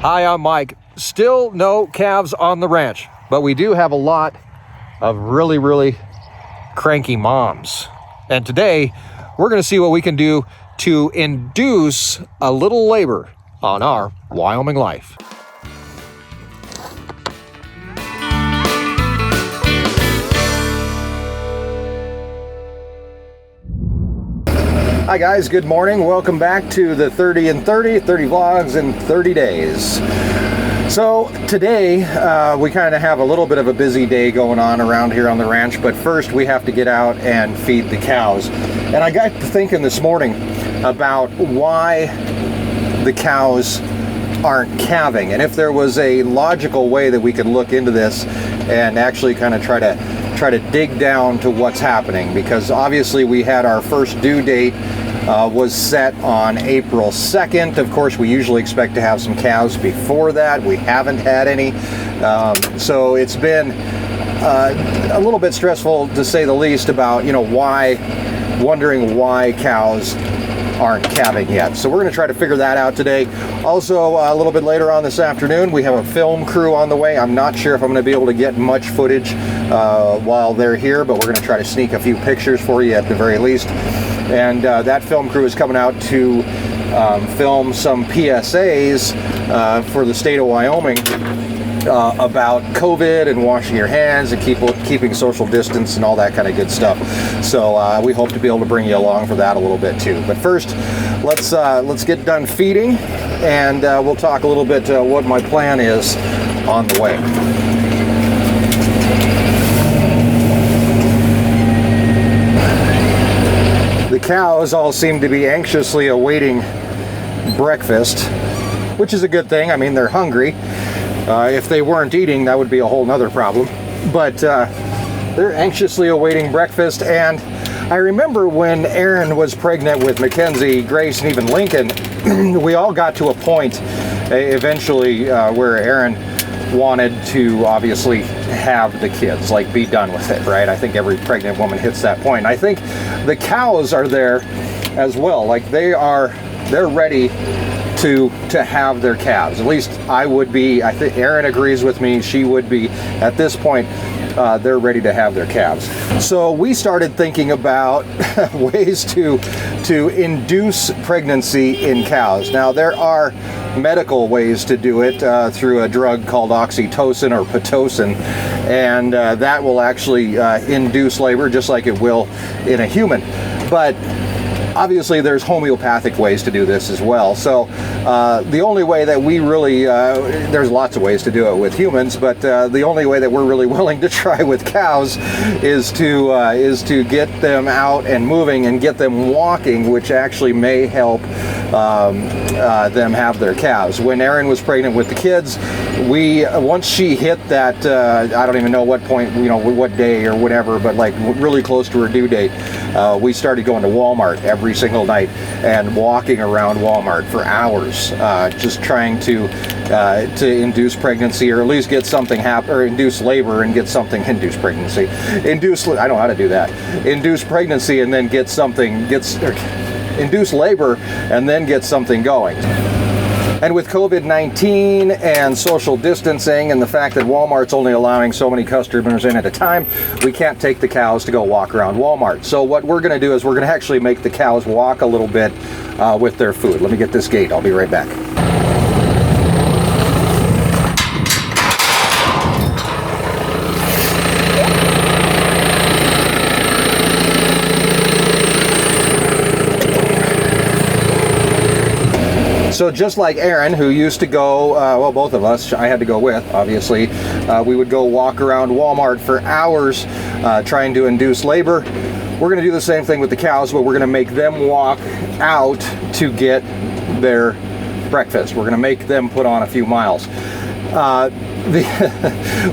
Hi, I'm Mike. Still no calves on the ranch, but we do have a lot of really cranky moms. And today, we're going to see what we can do to induce a little labor on our Wyoming life. Hi guys, good morning. Welcome back to the 30 and 30 vlogs in 30 days. So today we kind of have a little bit of a busy day going on around here on the ranch, but first we have to get out and feed the cows. And I got to thinking this morning about why the cows aren't calving, and if there was a logical way that we could look into this and actually kind of try to dig down to what's happening, because obviously we had our first due date was set on April 2nd. Of course, we usually expect to have some calves before that. We haven't had any, so it's been a little bit stressful to say the least about, wondering why cows aren't calving yet. So we're going to try to figure that out today. Also, a little bit later on this afternoon, we have a film crew on the way. I'm not sure if I'm going to be able to get much footage while they're here, but we're going to try to sneak a few pictures for you at the very least. And that film crew is coming out to film some PSAs for the state of Wyoming about COVID and washing your hands and keeping social distance and all that kind of good stuff. So we hope to be able to bring you along for that a little bit too. But first, let's get done feeding, and we'll talk a little bit what my plan is on the way. The cows all seem to be anxiously awaiting breakfast, which is a good thing. I mean, they're hungry. If they weren't eating, that would be a whole nother problem. But they're anxiously awaiting breakfast. And I remember when Erin was pregnant with Mackenzie, Grace, and even Lincoln, we all got to a point eventually where Erin wanted to obviously have the kids, like be done with it, right? I think every pregnant woman hits that point. I think the cows are there as well. Like they're ready to have their calves. At least I would be. I think Erin agrees with me. She would be at this point. They're ready to have their calves. So we started thinking about ways to induce pregnancy in cows. Now there are medical ways to do it through a drug called oxytocin or pitocin, and that will actually induce labor just like it will in a human. But obviously there's homeopathic ways to do this as well. So the only way that we really, there's lots of ways to do it with humans, but the only way that we're really willing to try with cows is to get them out and moving and get them walking, which actually may help them have their calves. When Erin was pregnant with the kids, once she hit that, I don't even know what point, what day or whatever, but like really close to her due date, we started going to Walmart every single night and walking around Walmart for hours, just trying to induce pregnancy, or at least get something happen, or induce labor and get something, induce pregnancy, I don't know how to do that, induce pregnancy and then induce labor and then get something going. And with COVID-19 and social distancing and the fact that Walmart's only allowing so many customers in at a time, we can't take the cows to go walk around Walmart. So what we're going to do is we're going to actually make the cows walk a little bit with their food. Let me get this gate. I'll be right back. So just like Erin, who used to go, well, both of us, I had to go with, obviously, we would go walk around Walmart for hours trying to induce labor. We're going to do the same thing with the cows, but we're going to make them walk out to get their breakfast. We're going to make them put on a few miles.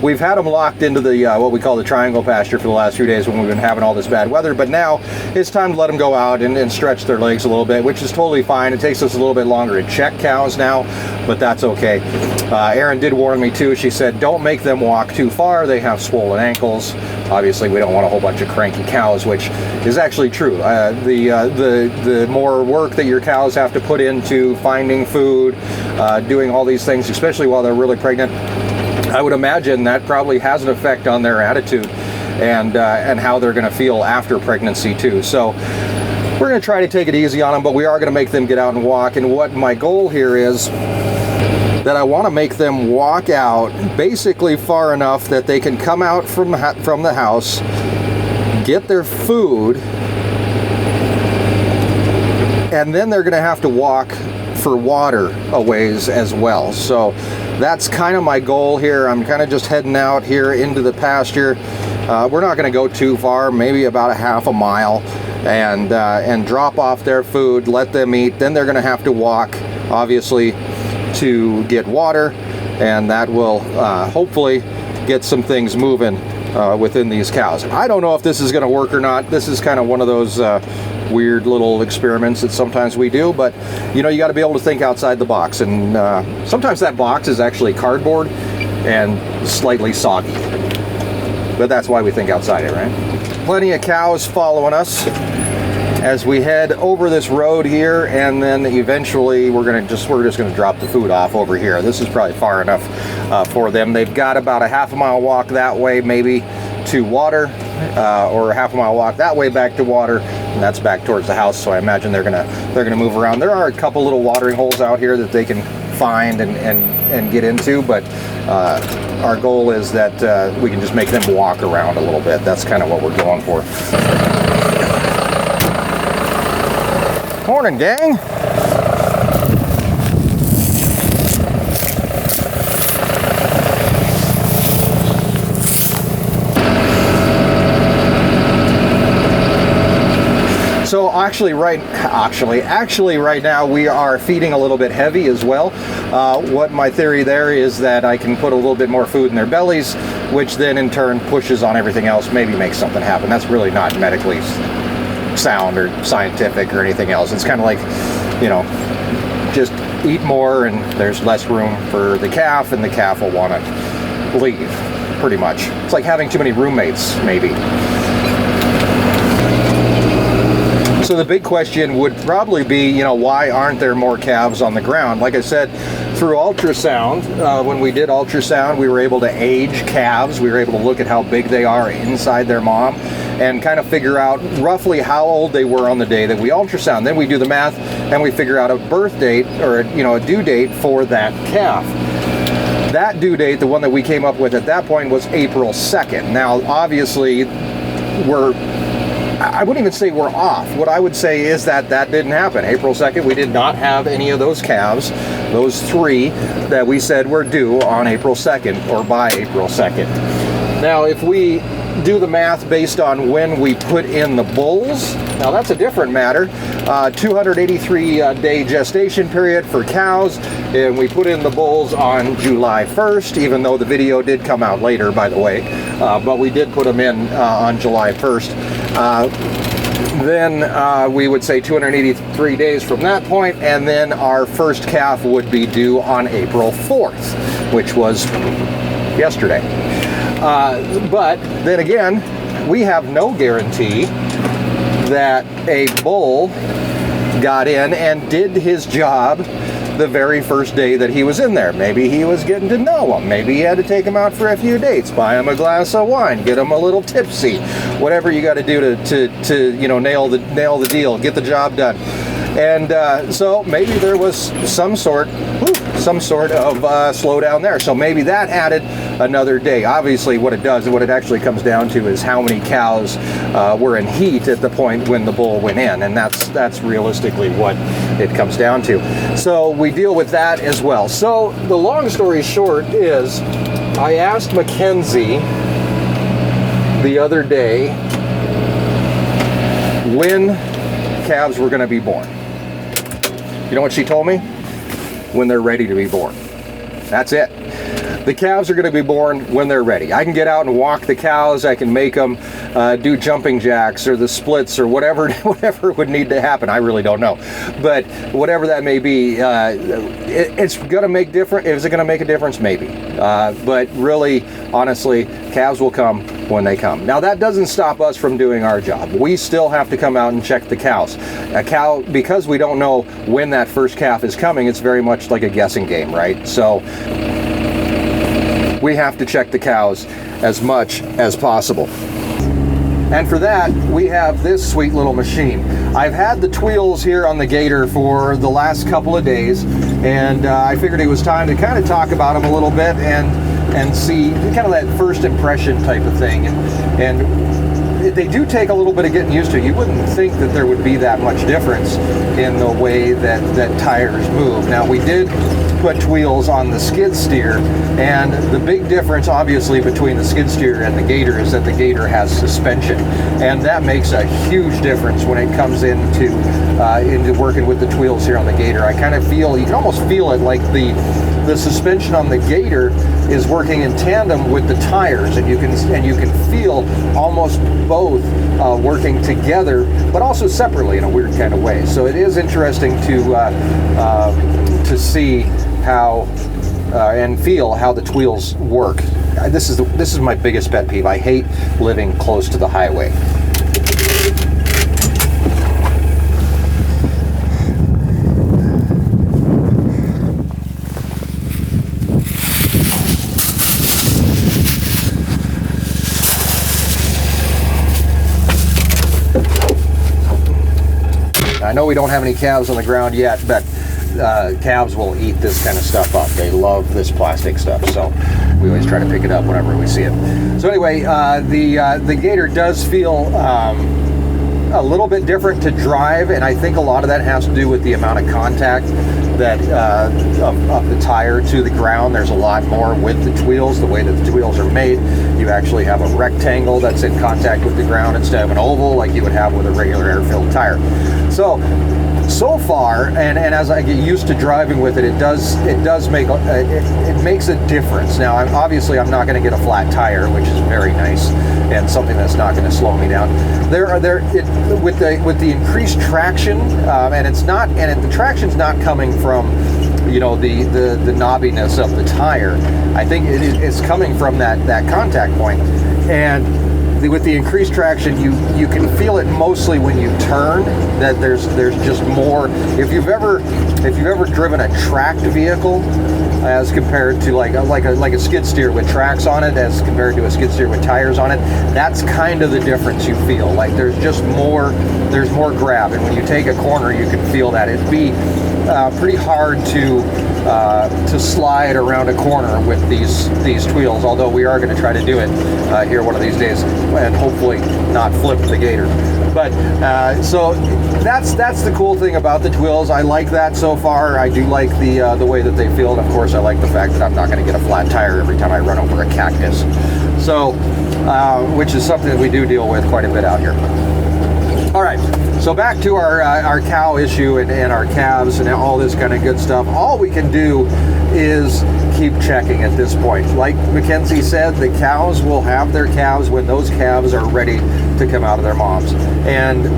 We've had them locked into the what we call the triangle pasture for the last few days when we've been having all this bad weather, but now it's time to let them go out and stretch their legs a little bit, which is totally fine. It takes us a little bit longer to check cows now, but that's okay. Erin did warn me too. She said, don't make them walk too far. They have swollen ankles. Obviously, we don't want a whole bunch of cranky cows, which is actually true. The more work that your cows have to put into finding food, doing all these things, especially while they're really pregnant, I would imagine that probably has an effect on their attitude and how they're going to feel after pregnancy too. So we're going to try to take it easy on them, but we are going to make them get out and walk. And what my goal here is that I want to make them walk out basically far enough that they can come out from the house, get their food, and then they're going to have to walk for water a ways as well. So that's kind of my goal here. I'm kind of just heading out here into the pasture. We're not going to go too far, maybe about a half a mile, and drop off their food, let them eat. Then they're going to have to walk, obviously, to get water, and that will hopefully get some things moving within these cows. I don't know if this is going to work or not. This is kind of one of those weird little experiments that sometimes we do, but you know, you got to be able to think outside the box, and sometimes that box is actually cardboard and slightly soggy, but that's why we think outside it, right? Plenty of cows following us as we head over this road here, and then eventually we're just going to drop the food off over here. This is probably far enough for them. They've got about a half a mile walk that way, maybe to water, or a half a mile walk that way back to water, and that's back towards the house. So I imagine they're gonna move around. There are a couple little watering holes out here that they can find and get into, but our goal is that we can just make them walk around a little bit. That's kind of what we're going for. Morning, gang. So actually right now we are feeding a little bit heavy as well. What my theory there is that I can put a little bit more food in their bellies, which then in turn pushes on everything else, maybe makes something happen. That's really not medically sound or scientific or anything else. It's kind of like, you know, just eat more and there's less room for the calf, and the calf will want to leave, pretty much. It's like having too many roommates, maybe. So the big question would probably be, you know, why aren't there more calves on the ground? Like I said, through ultrasound, when we did ultrasound, we were able to age calves. We were able to look at how big they are inside their mom and kind of figure out roughly how old they were on the day that we ultrasound. Then we do the math and we figure out a birth date, or a due date for that calf. That due date, the one that we came up with at that point, was April 2nd. Now, obviously, I wouldn't even say we're off. What I would say is that didn't happen. April 2nd, we did not have any of those calves, those 3 that we said were due on April 2nd or by April 2nd. Now, if we do the math based on when we put in the bulls, now that's a different matter. 283-day gestation period for cows, and we put in the bulls on July 1st, even though the video did come out later, by the way, but we did put them in on July 1st. Then we would say 283 days from that point, and then our first calf would be due on April 4th, which was yesterday. But then again, we have no guarantee that a bull got in and did his job the very first day that he was in there. Maybe he was getting to know him. Maybe he had to take him out for a few dates, buy him a glass of wine, get him a little tipsy, whatever you got to do to nail the deal, get the job done. And so maybe there was some sort of slowdown there. So maybe that added another day. Obviously, what it actually comes down to is how many cows were in heat at the point when the bull went in, and that's realistically what it comes down to. So we deal with that as well. So the long story short is, I asked Mackenzie the other day when calves were going to be born. You know what she told me? When they're ready to be born. That's it. The calves are going to be born when they're ready. I can get out and walk the cows. I can make them do jumping jacks or the splits or whatever would need to happen. I really don't know, but whatever that may be, it's going to make difference. Is it going to make a difference? Maybe, but really, honestly, calves will come when they come. Now that doesn't stop us from doing our job. We still have to come out and check the cows. A cow, because we don't know when that first calf is coming, it's very much like a guessing game, right? So we have to check the cows as much as possible. And for that, we have this sweet little machine. I've had the Tweels here on the Gator for the last couple of days, and I figured it was time to kind of talk about them a little bit and see kind of that first impression type of thing. And they do take a little bit of getting used to. You wouldn't think that there would be that much difference in the way that tires move. Now, we did put Tweels on the skid steer, and the big difference obviously between the skid steer and the Gator is that the Gator has suspension, and that makes a huge difference when it comes into working with the Tweels here on the Gator. I kind of feel, you can almost feel it like the suspension on the Gator is working in tandem with the tires, and you can feel almost both working together, but also separately in a weird kind of way. So it is interesting to see how and feel how the Tweels work. This is my biggest pet peeve. I hate living close to the highway. I know we don't have any calves on the ground yet, but calves will eat this kind of stuff up. They love this plastic stuff, so we always try to pick it up whenever we see it. So anyway, the Gator does feel a little bit different to drive, and I think a lot of that has to do with the amount of contact that of the tire to the ground. There's a lot more with the Tweels, the way that the Tweels are made. You actually have a rectangle that's in contact with the ground instead of an oval like you would have with a regular air-filled tire. So far, and as I get used to driving with it, it makes a difference. Now, I'm not going to get a flat tire, which is very nice and something that's not going to slow me down. With the increased traction, the traction's not coming from the knobbiness of the tire. I think it's coming from that contact point, and with the increased traction, you can feel it mostly when you turn. That there's just more. If you've ever driven a tracked vehicle, as compared to like a skid steer with tracks on it, as compared to a skid steer with tires on it, that's kind of the difference you feel. Like there's more grab, and when you take a corner, you can feel that. It'd be pretty hard to slide around a corner with these Tweels, although we are going to try to do it here one of these days, and hopefully not flip the Gator. But so that's the cool thing about the Tweels. I like that so far. I do like the way that they feel, and of course I like the fact that I'm not going to get a flat tire every time I run over a cactus. So which is something that we do deal with quite a bit out here. All right, so back to our cow issue and our calves and all this kind of good stuff. All we can do is keep checking at this point. Like Mackenzie said, the cows will have their calves when those calves are ready to come out of their moms. And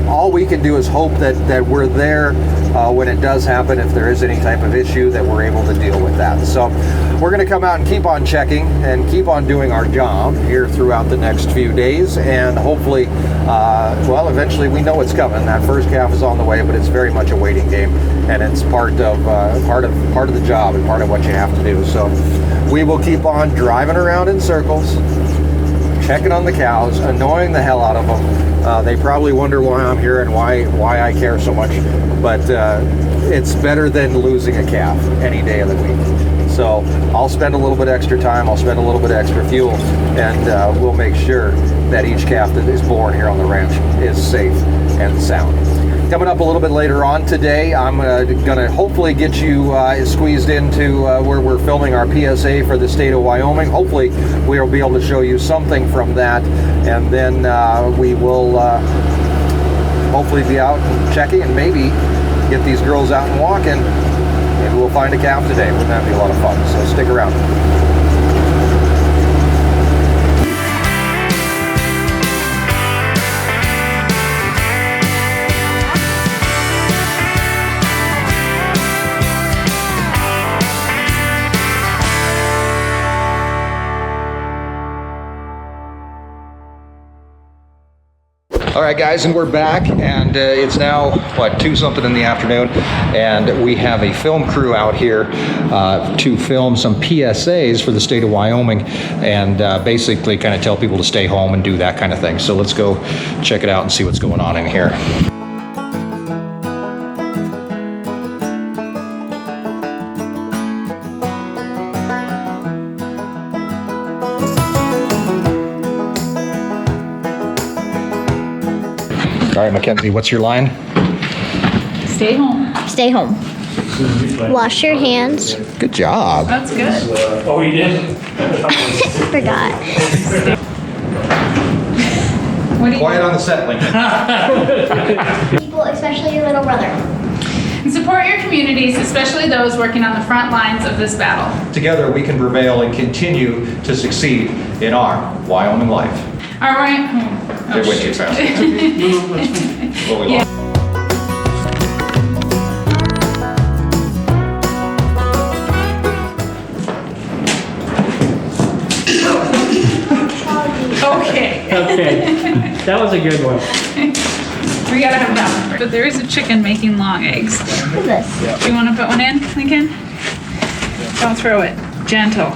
all we can do is hope that we're there when it does happen. If there is any type of issue, that we're able to deal with that. So we're going to come out and keep on checking and keep on doing our job here throughout the next few days, and hopefully eventually we know it's coming. That first calf is on the way, but it's very much a waiting game, and it's part of the job and part of what you have to do. So we will keep on driving around in circles, checking on the cows, annoying the hell out of them. They probably wonder why I'm here and why I care so much, but it's better than losing a calf any day of the week. So I'll spend a little bit extra time, I'll spend a little bit extra fuel, and we'll make sure that each calf that is born here on the ranch is safe and sound. Coming up a little bit later on today, I'm going to hopefully get you squeezed into where we're filming our PSA for the state of Wyoming. Hopefully we'll be able to show you something from that, and then we will hopefully be out and checking and maybe get these girls out and walking. Maybe we'll find a calf today. Wouldn't that be a lot of fun? So stick around. All right, guys, and we're back, and it's now, what, 2 something in the afternoon, and we have a film crew out here to film some PSAs for the state of Wyoming, and basically kind of tell people to stay home and do that kind of thing. So let's go check it out and see what's going on in here. All right, Mackenzie, what's your line? Stay home. Stay home. Wash your hands. Good job. That's good. Oh, you did? Forgot. What do you Quiet on the set, Lincoln. People, especially your little brother. And support your communities, especially those working on the front lines of this battle. Together, we can prevail and continue to succeed in our Wyoming life. All right. It went too fast. Well, we lost. Okay. Okay. That was a good one. We gotta have that one. But there is a chicken making long eggs. What is this? Do you want to put one in, Lincoln? Don't throw it. Gentle.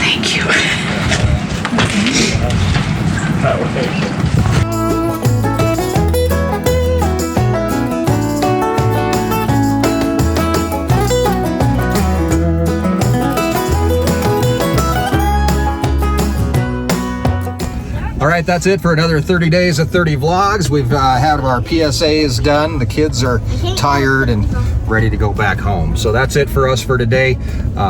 Thank you. All right, that's it for another 30 days of 30 vlogs. We've had our PSAs done. The kids are tired and ready to go back home. So that's it for us for today.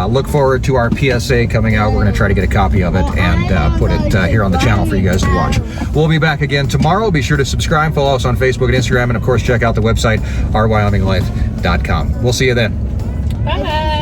Look forward to our PSA coming out. We're going to try to get a copy of it and put it here on the channel for you guys to watch. We'll be back again tomorrow. Be sure to subscribe, follow us on Facebook and Instagram, and of course, check out the website, ourwyominglife.com. We'll see you then. Bye.